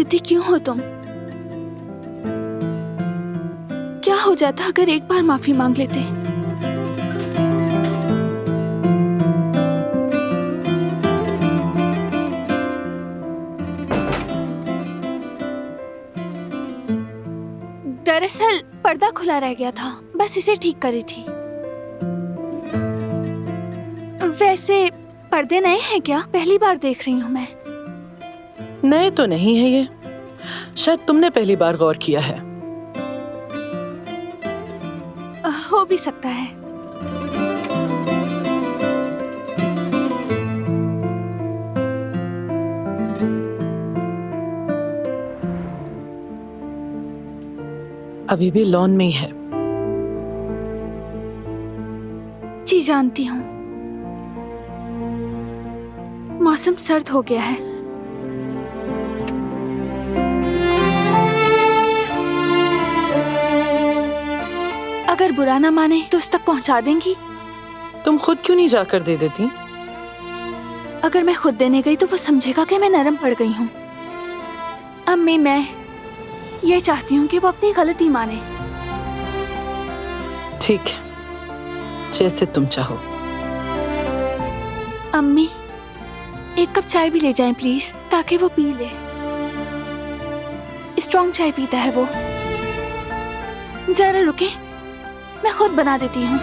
जिद्दी क्यों हो तुम? क्या हो जाता अगर एक बार माफी मांग लेते? दरअसल पर्दा खुला रह गया था, बस इसे ठीक करी थी। वैसे पर्दे नए हैं क्या? पहली बार देख रही हूँ मैं। नए तो नहीं है ये, शायद तुमने पहली बार गौर किया है। हो भी सकता है। अभी भी लॉन में ही है। जी जानती हूँ। मौसम सर्द हो गया है। अगर बुरा ना माने तो उस तक पहुंचा देंगी? तुम खुद क्यों नहीं जाकर दे देती? अगर मैं खुद देने गई तो वो समझेगा कि मैं नरम पड़ गई हूँ। अम्मी, मैं ये चाहती हूँ कि वो अपनी गलती माने। ठीक है, जैसे तुम चाहो। अम्मी, एक कप चाय भी ले जाएं प्लीज, ताकि वो पी ले। स्ट्रॉन्ग चाय पीता है वो। जरा रुके, मैं खुद बना देती हूँ।